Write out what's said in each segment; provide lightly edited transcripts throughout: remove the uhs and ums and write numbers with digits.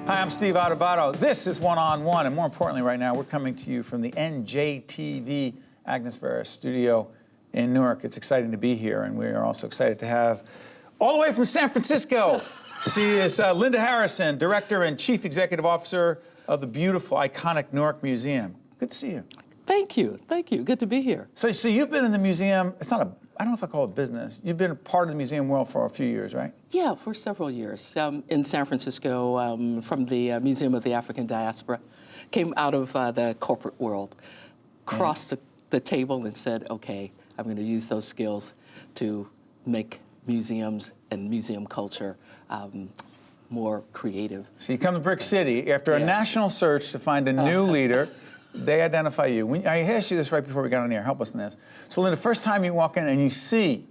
Hi, I'm Steve Adubato. This is One-on-One, and more importantly right now, we're coming to you from the NJTV Agnes Vera studio in Newark. It's exciting to be here, and we are also excited to have, all the way from San Francisco, she is Linda Harrison, Director and Chief Executive Officer of the beautiful, iconic Newark Museum. Good to see you. Thank you. Thank you. Good to be here. So you've been in the museum, it's not a, I don't know if I call it business. You've been a part of the museum world for a few years, right? Yeah, for several years. In San Francisco, from the Museum of the African Diaspora. Came out of the corporate world, crossed the table and said, okay, I'm going to use those skills to make museums and museum culture more creative. So you come to Brick City after a national search to find a new leader. They identify you. I asked you this right before we got on the air. Help us in this. So, Linda, the first time you walk in and you see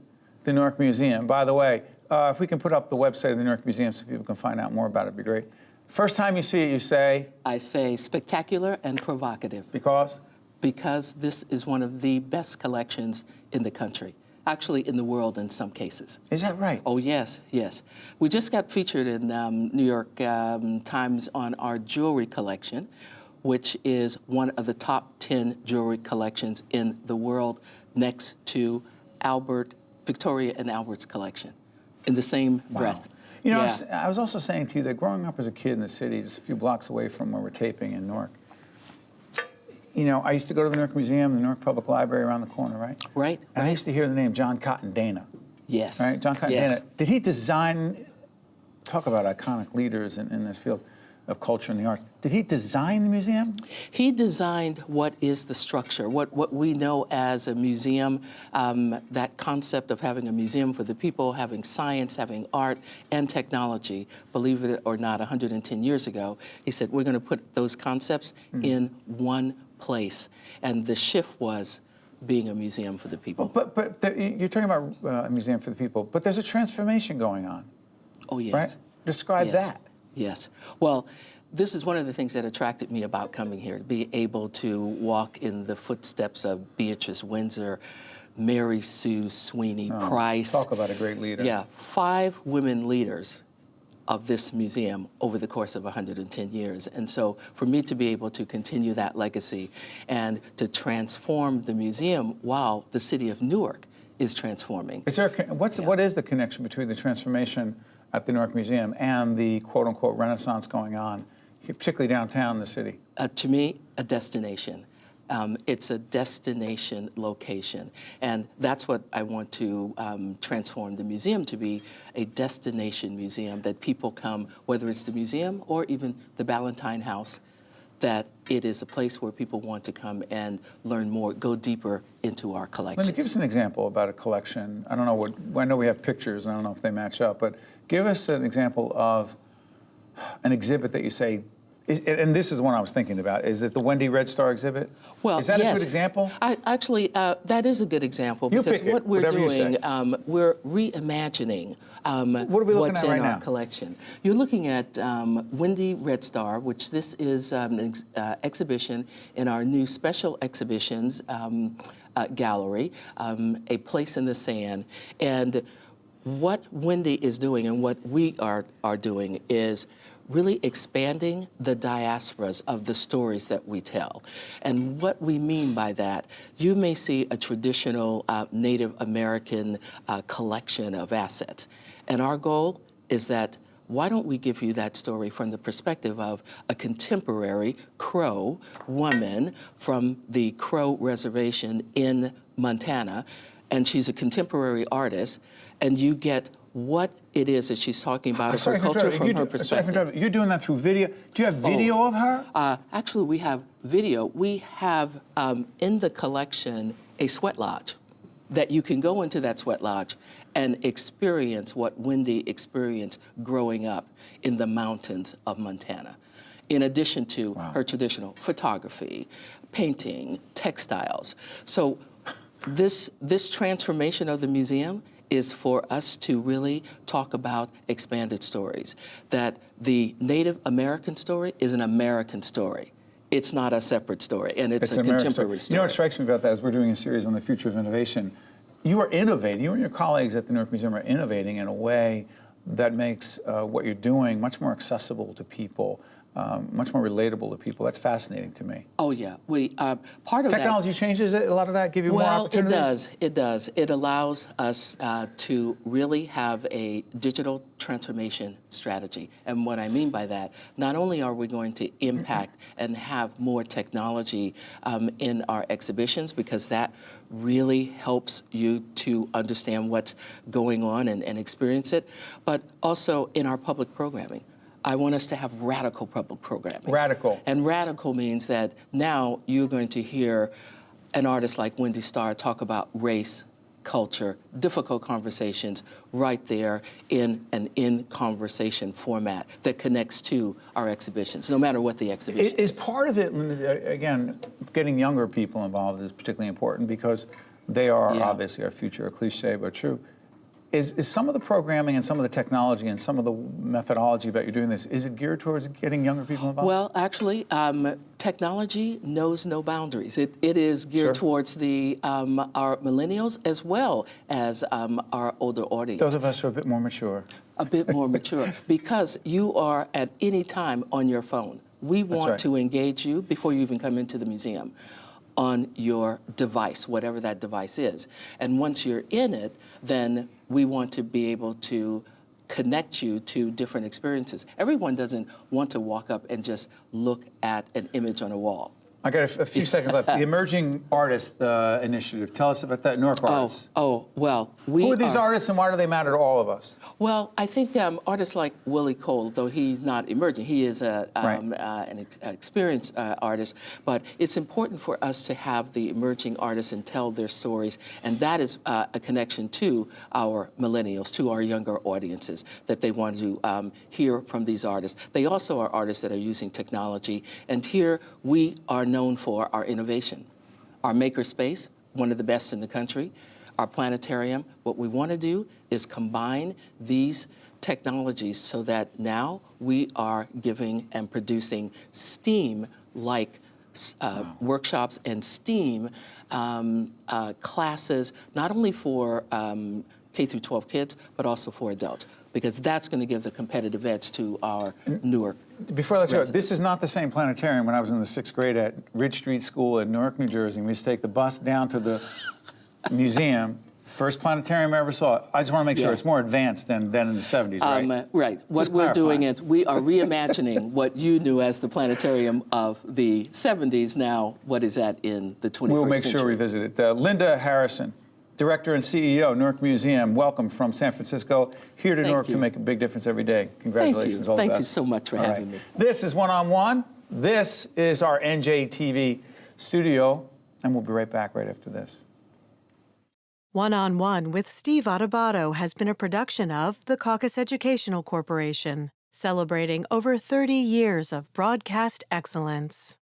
the Newark Museum, by the way, if we can put up the website of the Newark Museum so people can find out more about it, it'd be great. First time you see it, you say? I say spectacular and provocative. Because? Because this is one of the best collections in the country. Actually, in the world in some cases. Is that right? Oh, yes, yes. We just got featured in New York Times on our jewelry collection, which is one of the top 10 jewelry collections in the world, next to Victoria and Albert's collection, in the same breath. You know, I was also saying to you that growing up as a kid in the city, just a few blocks away from where we're taping in Newark, you know, I used to go to the Newark Museum, the Newark Public Library around the corner, right? Right, and I used to hear the name John Cotton Dana. Yes. Right, John Cotton Dana. Did he design, talk about iconic leaders in this field of culture and the arts. Did he design the museum? He designed what is the structure, what we know as a museum, that concept of having a museum for the people, having science, having art and technology. Believe it or not, 110 years ago, he said, we're going to put those concepts in one place. And the shift was being a museum for the people. But you're talking about a museum for the people, but there's a transformation going on. Oh, yes. Right? Describe that. Yes. Well, this is one of the things that attracted me about coming here, to be able to walk in the footsteps of Beatrice Windsor, Mary Sue Sweeney Price. Talk about a great leader. Yeah, 5 women leaders of this museum over the course of 110 years. And so for me to be able to continue that legacy and to transform the museum while the city of Newark is transforming. Is there what is the connection between the transformation at the Newark Museum and the quote-unquote renaissance going on, particularly downtown in the city? To me, a destination. It's a destination location. And that's what I want to transform the museum to be, a destination museum that people come, whether it's the museum or even the Ballantine House, that it is a place where people want to come and learn more, go deeper into our collections. Linda, give us an example about a collection. I don't know I know we have pictures, and I don't know if they match up, but give us an example of an exhibit that you say, and this is one I was thinking about, is it the Wendy Red Star exhibit? Well, is that a good example? Actually, that is a good example, because what we're doing, we're reimagining what's in our collection. You're looking at Wendy Red Star, which this is an exhibition in our new special exhibitions gallery, A Place in the Sand. And what Wendy is doing and what we are doing is really expanding the diasporas of the stories that we tell. And what we mean by that, you may see a traditional Native American collection of assets. And our goal is that, why don't we give you that story from the perspective of a contemporary Crow woman from the Crow Reservation in Montana, and she's a contemporary artist, and you get what it is that she's talking about of her culture from her perspective. You're doing that through video. Do you have video of her? Actually, we have video. We have in the collection a sweat lodge that you can go into that sweat lodge and experience what Wendy experienced growing up in the mountains of Montana, in addition to her traditional photography, painting, textiles. So this transformation of the museum is for us to really talk about expanded stories, that the Native American story is an American story. It's not a separate story, and it's a contemporary story. You know what strikes me about that is we're doing a series on the future of innovation. You are innovating, you and your colleagues at the Newark Museum are innovating in a way that makes what you're doing much more accessible to people, much more relatable to people. That's fascinating to me. Oh, yeah. Part of technology changes it, a lot of that, give you more opportunities? Well, it does. It allows us to really have a digital transformation strategy. And what I mean by that, not only are we going to impact and have more technology in our exhibitions, because that really helps you to understand what's going on and experience it, but also in our public programming. I want us to have radical public programming. Radical. And radical means that now you're going to hear an artist like Wendy Starr talk about race, culture, difficult conversations right there in an in-conversation format that connects to our exhibitions, no matter what the exhibition is. Is part of it, again, getting younger people involved is particularly important because they are obviously our future, a cliche but true. Is some of the programming and some of the technology and some of the methodology about you doing this, is it geared towards getting younger people involved? Well, actually, technology knows no boundaries. It is geared towards our millennials as well as our older audience. Those of us who are a bit more mature. A bit more mature, because you are at any time on your phone. We want to engage you before you even come into the museum on your device, whatever that device is. And once you're in it, then we want to be able to connect you to different experiences. Everyone doesn't want to walk up and just look at an image on a wall. I got a few seconds left. The Emerging Artist Initiative. Tell us about that, Newark Artists. Well, who are these artists and why do they matter to all of us? Well, I think artists like Willie Cole, though he's not emerging, he is an experienced artist, but it's important for us to have the emerging artists and tell their stories, and that is a connection to our millennials, to our younger audiences, that they want to hear from these artists. They also are artists that are using technology, and here we are known for our innovation. Our makerspace, one of the best in the country. Our planetarium, what we want to do is combine these technologies so that now we are giving and producing STEAM-like workshops and STEAM classes, not only for K through 12 kids, but also for adults, because that's going to give the competitive edge to our Newark. Before I let you go, this is not the same planetarium when I was in the 6th grade at Ridge Street School in Newark, New Jersey. We used to take the bus down to the museum. First planetarium I ever saw. I just want to make sure it's more advanced than in the 70s, right? Right. What we're doing is we are reimagining what you knew as the planetarium of the 70s, now what is that in the 21st century. We'll make sure we visit it. Linda Harrison, Director and CEO, Newark Museum. Welcome from San Francisco, here to Newark to make a big difference every day. Congratulations, all the best. Thank you so much for having me. This is One on One. This is our NJTV studio, and we'll be right back right after this. One on One with Steve Adubato has been a production of the Caucus Educational Corporation, celebrating over 30 years of broadcast excellence.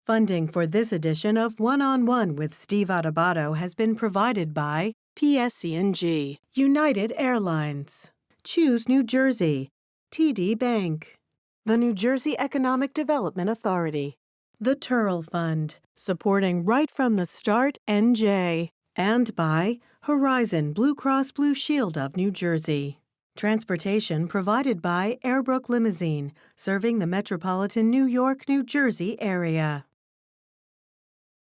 Funding for this edition of One on One with Steve Adubato has been provided by PSC&G, United Airlines, Choose New Jersey, TD Bank, the New Jersey Economic Development Authority, the Turrell Fund, supporting Right from the Start NJ, and by Horizon Blue Cross Blue Shield of New Jersey. Transportation provided by Airbrook Limousine, serving the metropolitan New York, New Jersey area.